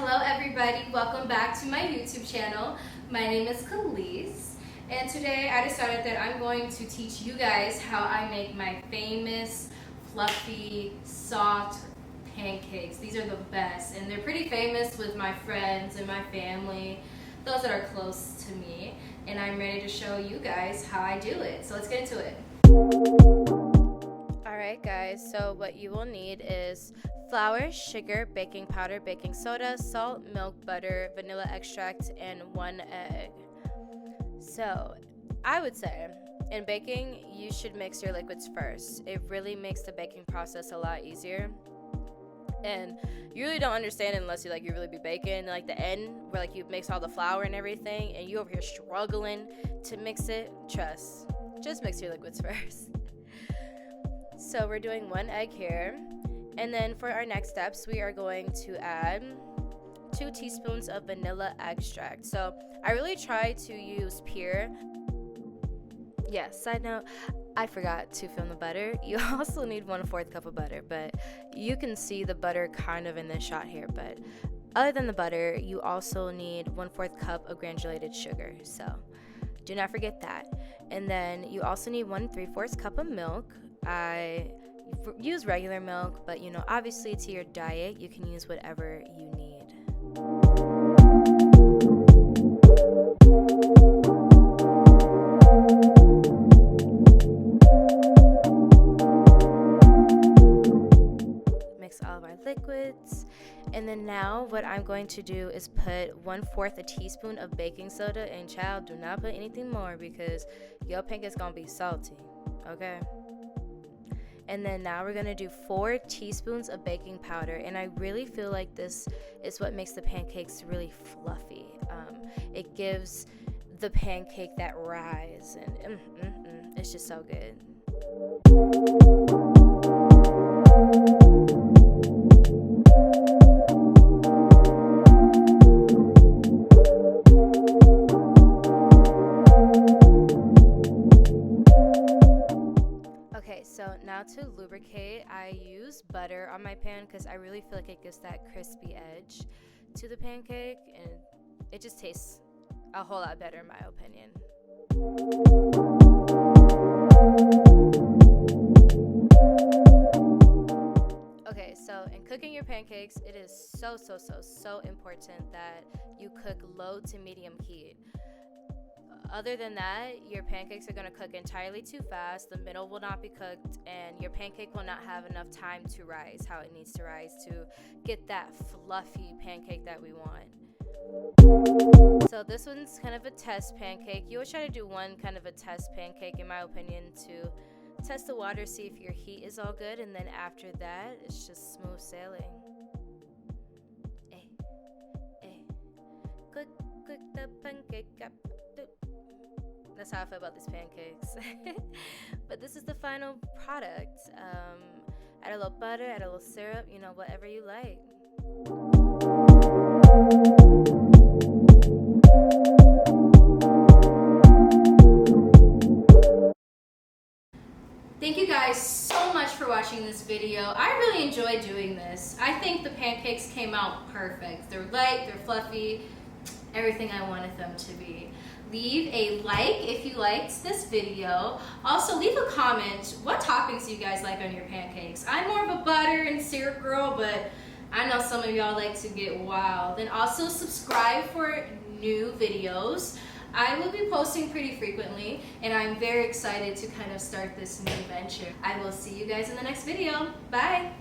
Hello everybody, welcome back to my YouTube channel. My name is Khalees, and today I decided that I'm going to teach you guys how I make my famous, fluffy, soft pancakes. These are the best, and they're pretty famous with my friends and my family, those that are close to me, and I'm ready to show you guys how I do it. So let's get into it. Alright guys, so what you will need is flour, sugar, baking powder, baking soda, salt, milk, butter, vanilla extract, and 1 egg. So I would say in baking you should mix your liquids first. It really makes the baking process a lot easier. And you really don't understand it unless you really be baking, like the end where you mix all the flour and everything and you over here struggling to mix it. Just mix your liquids first. So we're doing 1 egg here, and then for our next steps we are going to add 2 teaspoons of vanilla extract. So I really try to use pure. Side note, I forgot to film the butter. You also need 1/4 cup of butter, but you can see the butter kind of in this shot here. But other than the butter, you also need 1/4 cup of granulated sugar, so do not forget that. And then you also need 1 3/4 cup of milk. I use regular milk, but obviously to your diet you can use whatever you need. Mix all of our liquids, and then now what I'm going to do is put 1/4 a teaspoon of baking soda, and child, do not put anything more because your pancake's gonna be salty, okay? And then now we're gonna do 4 teaspoons of baking powder, and I really feel like this is what makes the pancakes really fluffy. It gives the pancake that rise, and it's just so good. So now to lubricate, I use butter on my pan because I really feel like it gives that crispy edge to the pancake, and it just tastes a whole lot better in my opinion. Okay, so in cooking your pancakes, it is so important that you cook low to medium heat. Other than that, your pancakes are going to cook entirely too fast, the middle will not be cooked, and your pancake will not have enough time to rise how it needs to rise to get that fluffy pancake that we want. So this one's kind of a test pancake. You always try to do one kind of a test pancake, in my opinion, to test the water, see if your heat is all good, and then after that, it's just smooth sailing. Cook the pancake up. That's how I feel about these pancakes. But this is the final product. Add a little butter, add a little syrup, whatever you like. Thank you guys so much for watching this video. I really enjoyed doing this. I think the pancakes came out perfect. They're light, they're fluffy, everything I wanted them to be. Leave a like if you liked this video. Also, leave a comment what toppings you guys like on your pancakes. I'm more of a butter and syrup girl, but I know some of y'all like to get wild. And also subscribe for new videos. I will be posting pretty frequently, and I'm very excited to kind of start this new venture. I will see you guys in the next video. Bye!